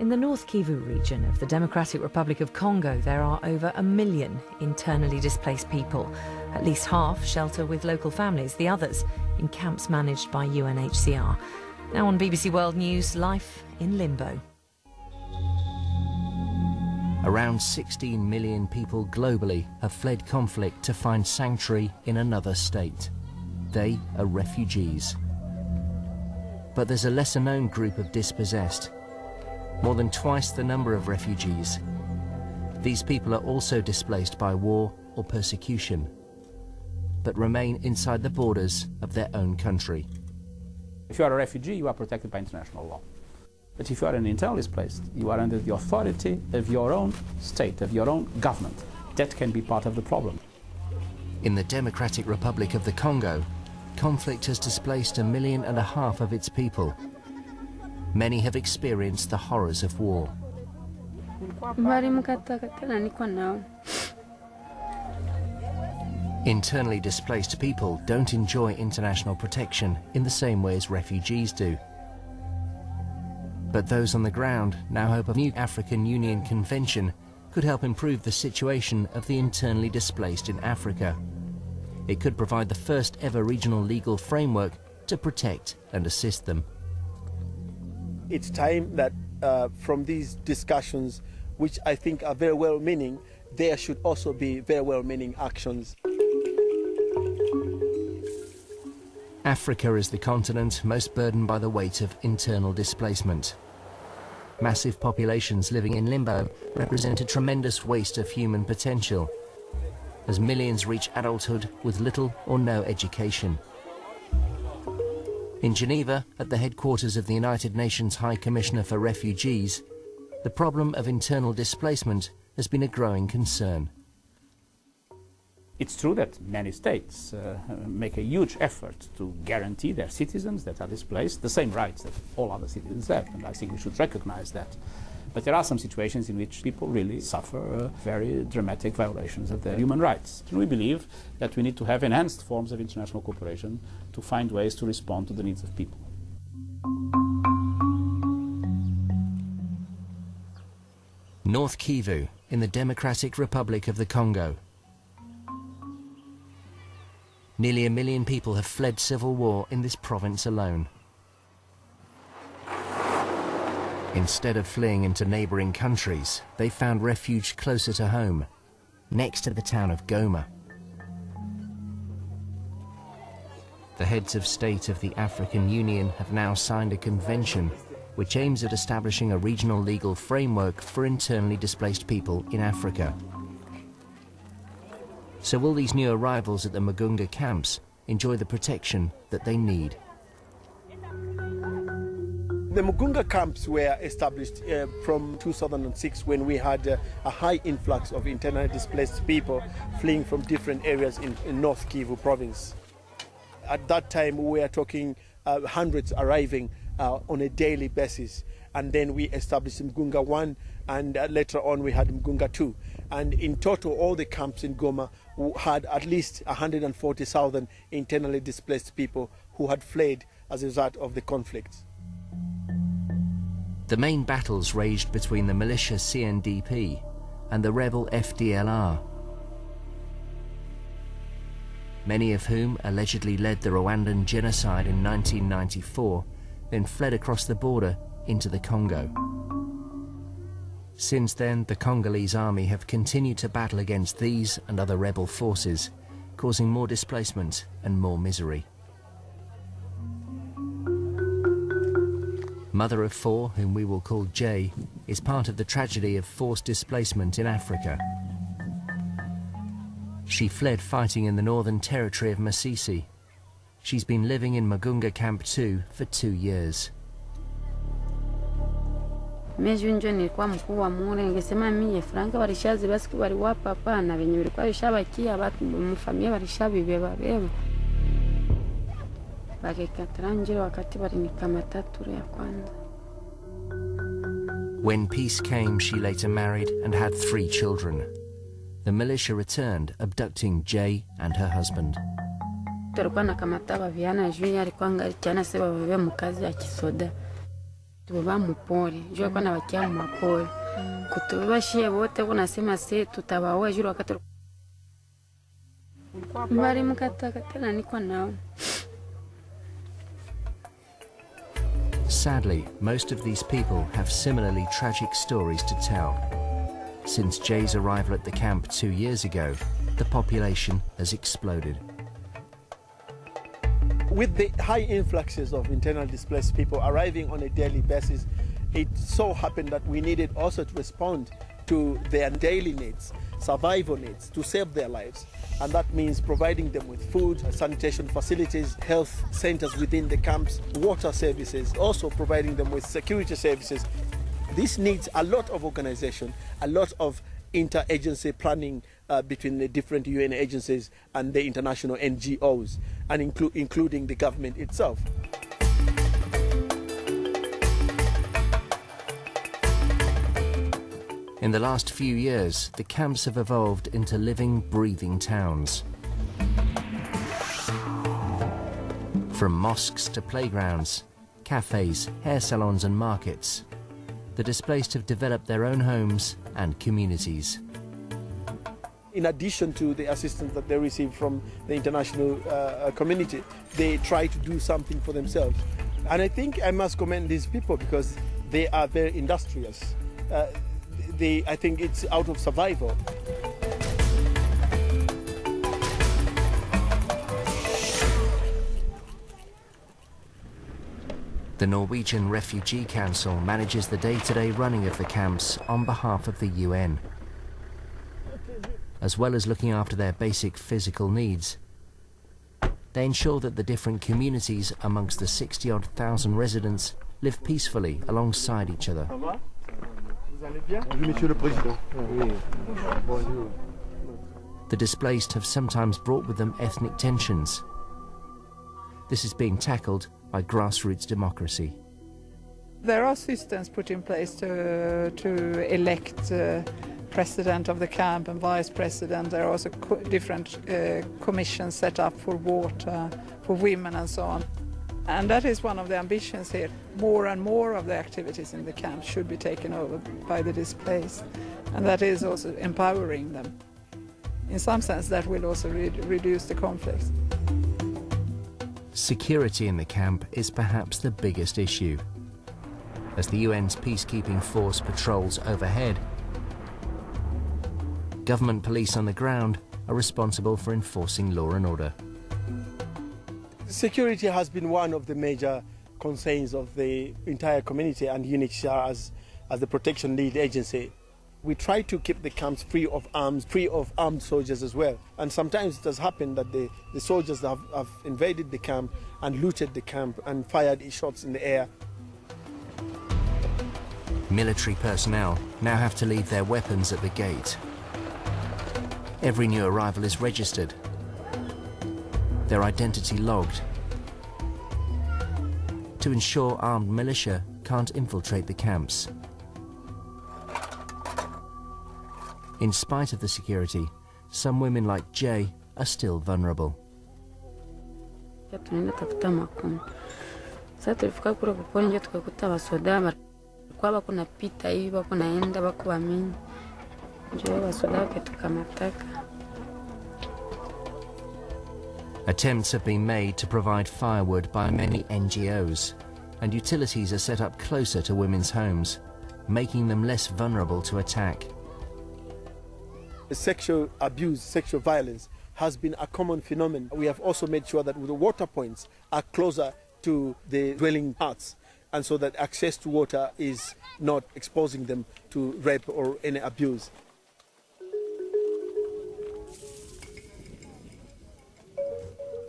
In the North Kivu region of the Democratic Republic of Congo, there are over 1 million internally displaced people. At least half shelter with local families, the others in camps managed by UNHCR. Now on BBC World News, life in Limbo. Around 16 million people globally have fled conflict to find sanctuary in another state. They are refugees. But there's a lesser-known group of dispossessed. More than twice the number of refugees. These people are also displaced by war or persecution, but remain inside the borders of their own country. If you are a refugee, you are protected by international law. But if you are an internally displaced, you are under the authority of your own state, of your own government. That can be part of the problem. In the Democratic Republic of the Congo, conflict has displaced 1.5 million of its people. Many have experienced the horrors of war. Internally displaced people don't enjoy international protection in the same way as refugees do. But those on the ground now hope a new African Union Convention could help improve the situation of the internally displaced in Africa. It could provide the first ever regional legal framework to protect and assist them. It's time that from these discussions, which I think are very well-meaning, there should also be very well-meaning actions. Africa is the continent most burdened by the weight of internal displacement. Massive populations living in limbo represent a tremendous waste of human potential, as millions reach adulthood with little or no education. In Geneva, at the headquarters of the United Nations High Commissioner for Refugees, the problem of internal displacement has been a growing concern. It's true that many states make a huge effort to guarantee their citizens that are displaced the same rights that all other citizens have, and I think we should recognize that. But there are some situations in which people really suffer very dramatic violations of their human rights. And we believe that we need to have enhanced forms of international cooperation to find ways to respond to the needs of people. North Kivu, in the Democratic Republic of the Congo. Nearly 1 million people have fled civil war in this province alone. Instead of fleeing into neighbouring countries, they found refuge closer to home, next to the town of Goma. The heads of state of the African Union have now signed a convention which aims at establishing a regional legal framework for internally displaced people in Africa. So will these new arrivals at the Mugunga camps enjoy the protection that they need? The Mugunga camps were established from 2006 when we had a high influx of internally displaced people fleeing from different areas in North Kivu province. At that time we were talking hundreds arriving on a daily basis, and then we established Mugunga 1 and later on we had Mugunga 2. And in total all the camps in Goma had at least 140,000 internally displaced people who had fled as a result of the conflict. The main battles raged between the militia CNDP and the rebel FDLR, many of whom allegedly led the Rwandan genocide in 1994, then fled across the border into the Congo. Since then, the Congolese army have continued to battle against these and other rebel forces, causing more displacement and more misery. Mother of 4, whom we will call Jay, is part of the tragedy of forced displacement in Africa. She fled fighting in the northern territory of Masisi. She's been living in Mugunga Camp 2 for 2 years. When peace came, she later married and had 3 children. The militia returned, abducting Jay and her husband. tuba mupori jua kwa na wakia mupori kutubashie wote kunasema se tutabaoa jua wakati mbari mkataka tena niko nao. Sadly, most of these people have similarly tragic stories to tell. Since Jay's arrival at the camp 2 years ago, the population has exploded. With the high influxes of internally displaced people arriving on a daily basis, it so happened that we needed also to respond to their daily needs, survival needs, to save their lives. And that means providing them with food, sanitation facilities, health centers within the camps, water services, also providing them with security services. This needs a lot of organization, a lot of interagency planning between the different UN agencies and the international NGOs, and including the government itself. In the last few years, the camps have evolved into living, breathing towns. From mosques to playgrounds, cafes, hair salons and markets, the displaced have developed their own homes and communities. In addition to the assistance that they receive from the international community, they try to do something for themselves. And I think I must commend these people because they are very industrious. I think it's out of survival. The Norwegian Refugee Council manages the day-to-day running of the camps on behalf of the UN. As well as looking after their basic physical needs, they ensure that the different communities amongst the 60-odd thousand residents live peacefully alongside each other. The displaced have sometimes brought with them ethnic tensions. This is being tackled by grassroots democracy. There are systems put in place to elect president of the camp and vice president. There are also different commissions set up for water, for women and so on. And that is one of the ambitions here. More and more of the activities in the camp should be taken over by the displaced. And that is also empowering them. In some sense, that will also reduce the conflicts. Security in the camp is perhaps the biggest issue. As the UN's peacekeeping force patrols overhead, government police on the ground are responsible for enforcing law and order. Security has been one of the major concerns of the entire community and UNHCR as the protection lead agency. We try to keep the camps free of armed soldiers as well. And sometimes it has happened that the soldiers have invaded the camp and looted the camp and fired shots in the air. Military personnel now have to leave their weapons at the gate. Every new arrival is registered, their identity logged, to ensure armed militia can't infiltrate the camps. In spite of the security, some women like Jay are still vulnerable. Attempts have been made to provide firewood by many NGOs, and utilities are set up closer to women's homes, making them less vulnerable to attack. Sexual abuse, sexual violence has been a common phenomenon. We have also made sure that the water points are closer to the dwelling parts, and so that access to water is not exposing them to rape or any abuse.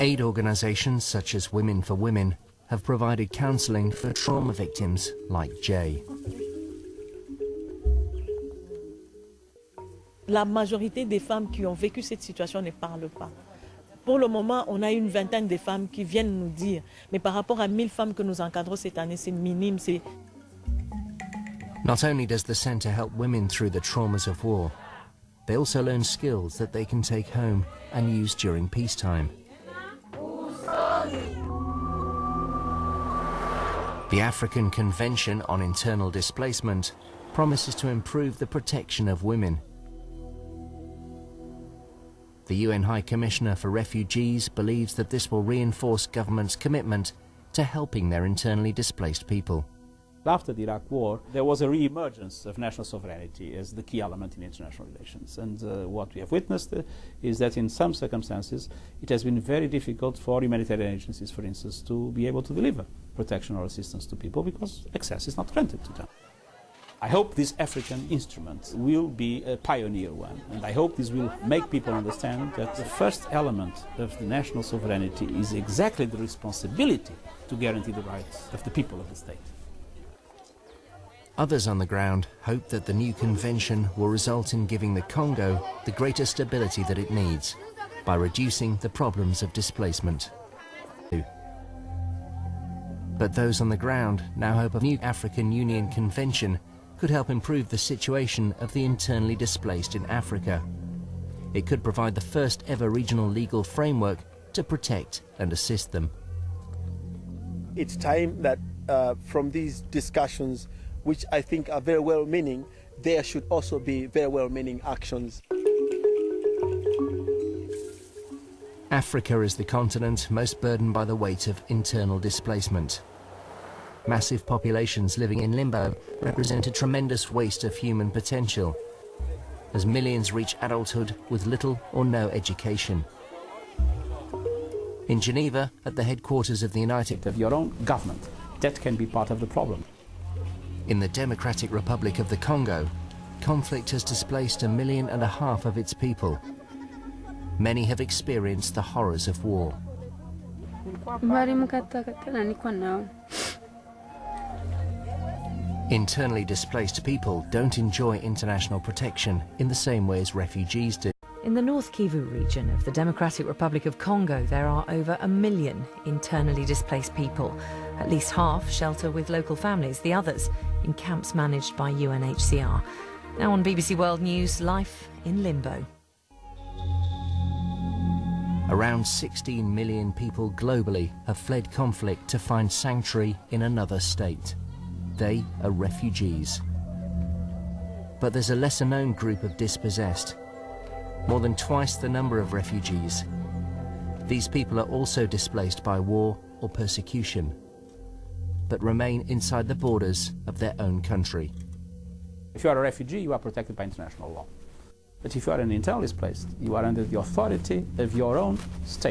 Aid organizations such as Women for Women have provided counseling for trauma victims like Jay. La majorité des femmes qui ont vécu cette situation ne parlent pas. Pour le moment, on a une vingtaine de femmes qui viennent nous dire, mais par rapport à 1000 femmes que nous encadrons cette année, c'est minime. Not only does the centre help women through the traumas of war, they also learn skills that they can take home and use during peacetime. The African Convention on Internal Displacement promises to improve the protection of women. The UN High Commissioner for Refugees believes that this will reinforce governments' commitment to helping their internally displaced people. After the Iraq War, there was a re-emergence of national sovereignty as the key element in international relations. And what we have witnessed is that in some circumstances, it has been very difficult for humanitarian agencies, for instance, to be able to deliver protection or assistance to people because access is not granted to them. I hope this African instrument will be a pioneer one, and I hope this will make people understand that the first element of the national sovereignty is exactly the responsibility to guarantee the rights of the people of the state. Others on the ground hope that the new convention will result in giving the Congo the greater stability that it needs by reducing the problems of displacement. But those on the ground now hope a new African Union convention could help improve the situation of the internally displaced in Africa. It could provide the first ever regional legal framework to protect and assist them. It's time that from these discussions, which I think are very well-meaning, there should also be very well-meaning actions. Africa is the continent most burdened by the weight of internal displacement. Massive populations living in limbo represent a tremendous waste of human potential, as millions reach adulthood with little or no education. In Geneva, at the headquarters of the United Of your own government, that can be part of the problem. In the Democratic Republic of the Congo, conflict has displaced 1.5 million of its people. Many have experienced the horrors of war. Internally displaced people don't enjoy international protection in the same way as refugees do. In the North Kivu region of the Democratic Republic of Congo, there are over 1 million internally displaced people. At least half shelter with local families, the others in camps managed by UNHCR. Now on BBC World News, life in limbo. Around 16 million people globally have fled conflict to find sanctuary in another state. They are refugees. But there's a lesser-known group of dispossessed. More than twice the number of refugees. These people are also displaced by war or persecution, but remain inside the borders of their own country. If you are a refugee, you are protected by international law. But if you are an internally displaced, you are under the authority of your own state.